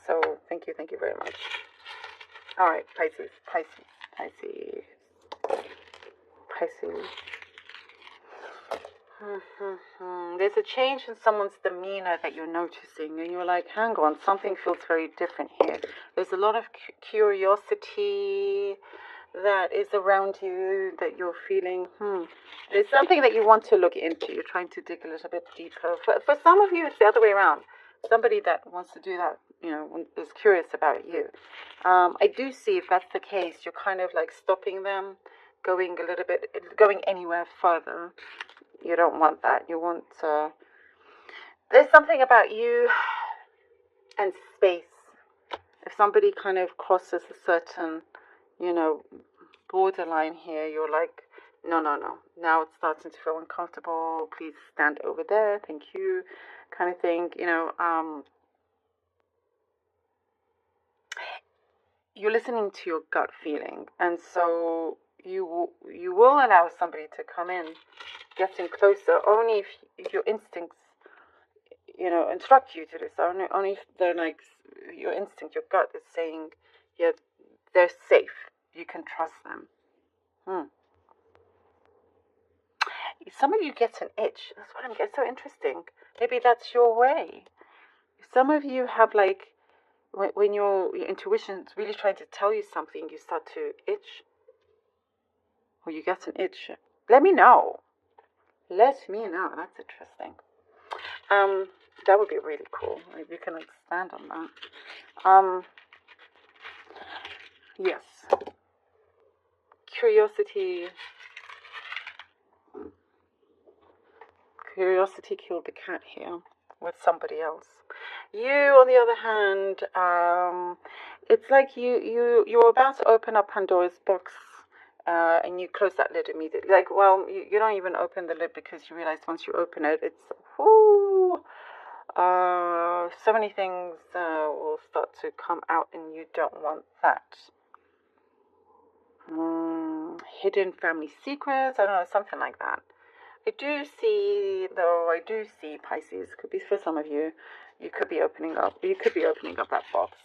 So thank you very much. All right, Pisces. There's a change in someone's demeanor that you're noticing, and you're like, hang on, something feels very different here. There's a lot of curiosity that is around you that you're feeling, there's something that you want to look into. You're trying to dig a little bit deeper. For some of you, it's the other way around. Somebody that wants to do that, is curious about you. I do see, if that's the case, you're kind of like stopping them, going anywhere further. You don't want that. You want, there's something about you and space. If somebody kind of crosses a certain, borderline here, you're like, no. Now it's starting to feel uncomfortable. Please stand over there. Thank you. Kind of thing, You're listening to your gut feeling. And so you will allow somebody to come in, getting closer, only if your instincts, instruct you to do so. Only if they're like, your instinct, your gut is saying, yeah, they're safe. You can trust them. Some of you get an itch. That's what I'm getting. So interesting. Maybe that's your way. Some of you have like, when your intuition's really trying to tell you something, you start to itch. Or you get an itch. Let me know. That's interesting. That would be really cool. Maybe you can expand on that. Yes. Curiosity killed the cat here with somebody else. You, on the other hand, it's like you're about to open up Pandora's box, and you close that lid immediately. Like, well, you don't even open the lid because you realize once you open it, it's so many things will start to come out, and you don't want that. Hidden family secrets, I don't know, something like that. I do see Pisces. Could be for some of you. You could be opening up that box.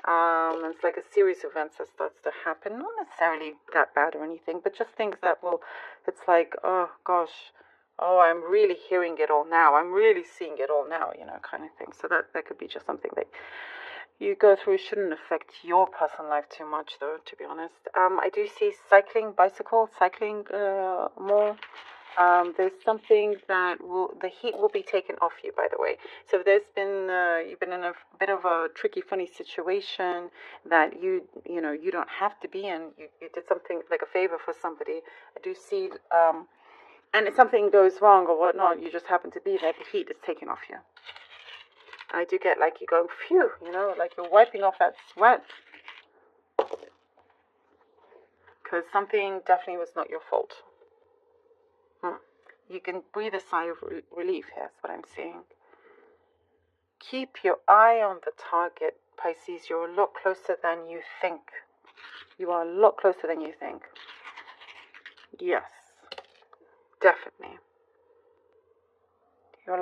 It's like a series of events that starts to happen. Not necessarily that bad or anything, but just things that will. It's like, oh gosh, I'm really hearing it all now. I'm really seeing it all now. Kind of thing. So that could be just something that you go through. Shouldn't affect your personal life too much, though. To be honest, I do see cycling more. There's something that the heat will be taken off you, by the way. So if there's been, you've been in a bit of a tricky, funny situation that you don't have to be in. You did something like a favor for somebody. I do see, and if something goes wrong or whatnot, you just happen to be there, the heat is taken off you. I do get like you going, phew, like you're wiping off that sweat. Because something definitely was not your fault. You can breathe a sigh of relief here, that's what I'm seeing. Keep your eye on the target, Pisces. You're a lot closer than you think. You are a lot closer than you think. Yes, definitely. You're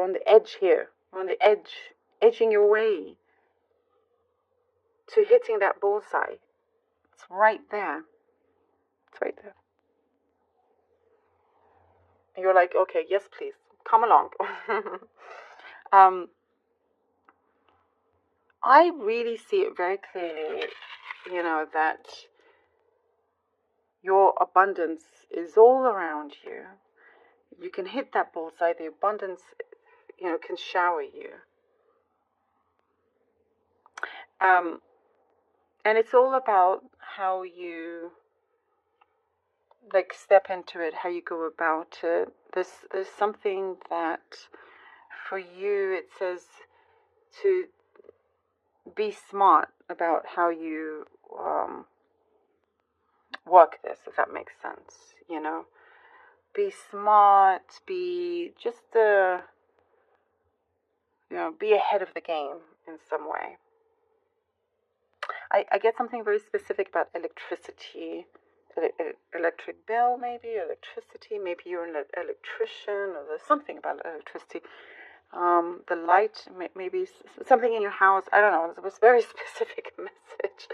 on the edge here. You're on the edge, edging your way to hitting that bullseye. It's right there. You're like, okay, yes, please, come along. I really see it very clearly, that your abundance is all around you. You can hit that bullseye. The abundance, can shower you. And it's all about how you step into it, how you go about it. There's something that for you it says to be smart about how you work this, if that makes sense. Be smart, be just be ahead of the game in some way. I get something very specific about electricity. Electric bill, maybe electricity. Maybe you're an electrician, or there's something about electricity. The light, maybe something in your house. I don't know. It was a very specific message.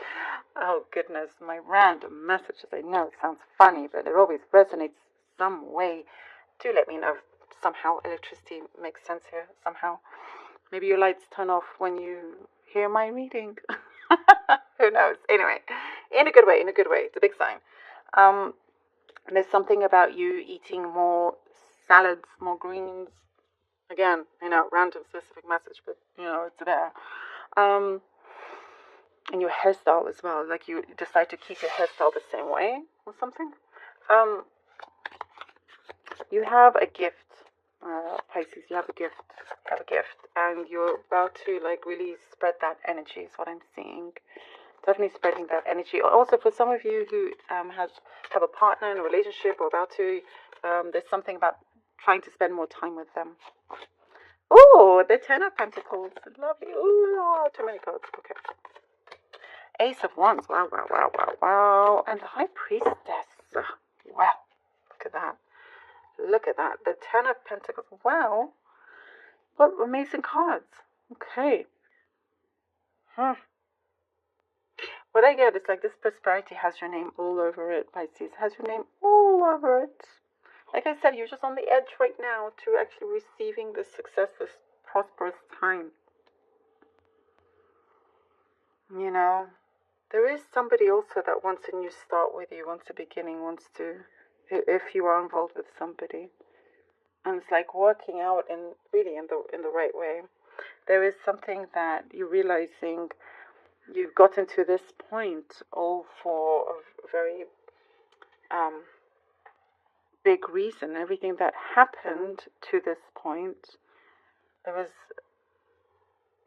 Oh goodness, my random messages. I know it sounds funny, but it always resonates some way. Do let me know if somehow electricity makes sense here. Somehow, maybe your lights turn off when you hear my reading. Who knows? Anyway, in a good way. In a good way. It's a big sign. There's something about you eating more salads, more greens. Again, random specific message, but it's there. And your hairstyle as well. Like you decide to keep your hairstyle the same way or something. You have a gift, Pisces. You have a gift. And you're about to really spread that energy. Is what I'm seeing. Definitely spreading that energy. Also, for some of you who have a partner in a relationship or about to, there's something about trying to spend more time with them. Oh, the Ten of Pentacles. Lovely. Oh, too many cards. Okay. Ace of Wands. Wow, wow, wow, wow, wow. And the High Priestess. Wow. Look at that. Look at that. The Ten of Pentacles. Wow. What amazing cards. Okay. What I get is this prosperity has your name all over it, Pisces. Has your name all over it. Like I said, you're just on the edge right now to actually receiving this success, this prosperous time. There is somebody also that wants a new start with you, wants a beginning, wants to, if you are involved with somebody. And it's working out in the right way. There is something that you're realizing you've gotten to this point all for a very big reason. Everything that happened to this point,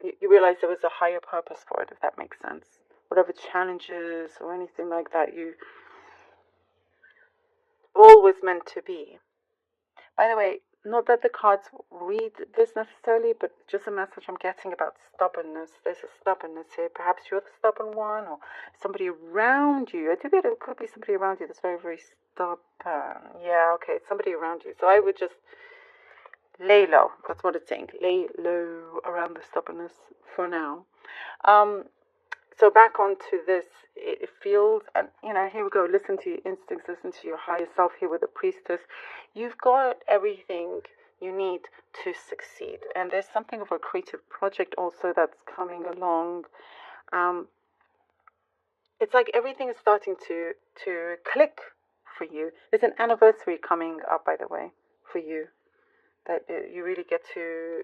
you realize there was a higher purpose for it, if that makes sense. Whatever challenges or anything like that, you always meant to be. By the way, not that the cards read this necessarily, but just a message I'm getting about stubbornness. There's a stubbornness here. Perhaps you're the stubborn one, or somebody around you. I do get it could be somebody around you that's very, very stubborn. Yeah, okay, it's somebody around you. So I would just lay low. That's what it's saying. Lay low around the stubbornness for now. So back onto this, it feels, and here we go, listen to your instincts, listen to your higher self here with the Priestess. You've got everything you need to succeed. And there's something of a creative project also that's coming along. It's like everything is starting to click for you. There's an anniversary coming up, by the way, for you, that you really get to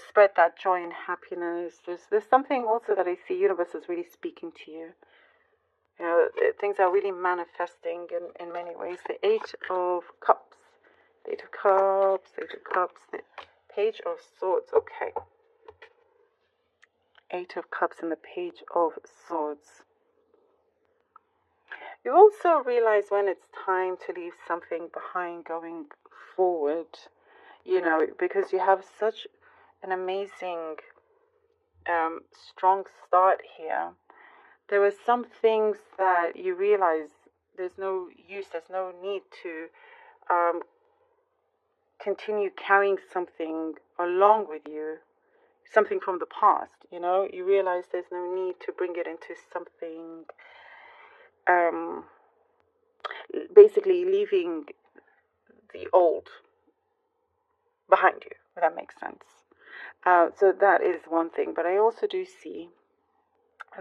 spread that joy and happiness. There's something also that I see universe is really speaking to you. Things are really manifesting in many ways. The Eight of Cups, the Page of Swords. Okay. Eight of Cups and the Page of Swords. You also realize when it's time to leave something behind going forward, because you have such an amazing, strong start here. There are some things that you realize there's no use, there's no need to continue carrying something along with you, something from the past, You realize there's no need to bring it into something, basically leaving the old behind you, if that makes sense. So that is one thing. But I also do see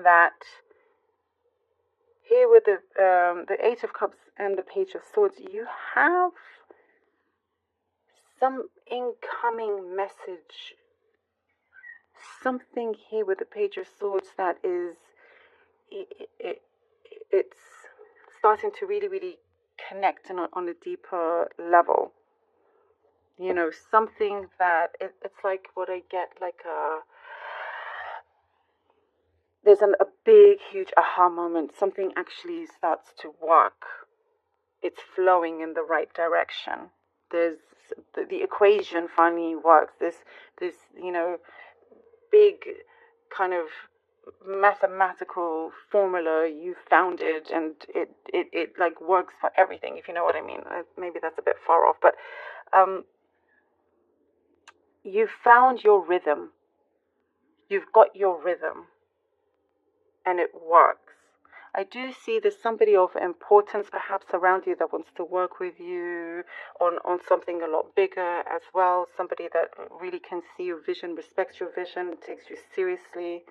that here with the Eight of Cups and the Page of Swords, you have some incoming message. Something here with the Page of Swords that is, it's starting to really, really connect on a deeper level. Something that it's like what I get, there's a big, huge aha moment. Something actually starts to work. It's flowing in the right direction. There's the equation finally works. This big kind of mathematical formula you found it, and it works for everything, if you know what I mean. Maybe that's a bit far off, but you've found your rhythm. You've got your rhythm, and it works. I do see there's somebody of importance perhaps around you that wants to work with you on something a lot bigger as well. Somebody that really can see your vision, respects your vision, takes you seriously.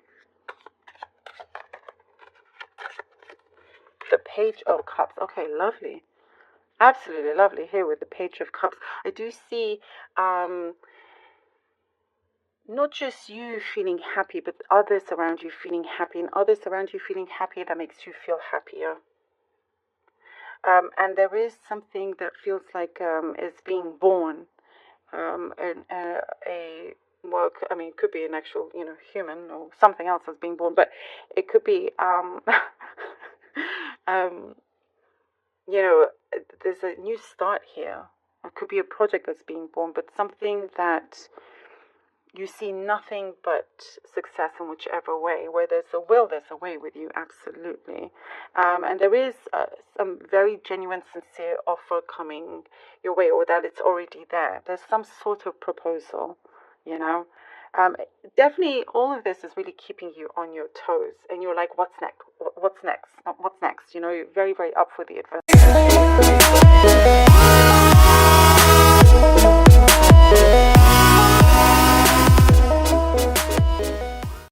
The Page of Cups. Okay, lovely. Absolutely lovely here with the Page of Cups. I do see not just you feeling happy, but others around you feeling happy, and others around you feeling happy that makes you feel happier. And there is something that feels like is being born, and well, I mean, it could be an actual, human or something else that's being born, but it could be, um, there's a new start here. It could be a project that's being born, but something that you see nothing but success in whichever way. Where there's a will, there's a way with you, absolutely. And there is some very genuine, sincere offer coming your way, or that it's already there. There's some sort of proposal, you know. Definitely, all of this is really keeping you on your toes, and you're like, what's next? What's next? What's next? You're very, very up for the adventure.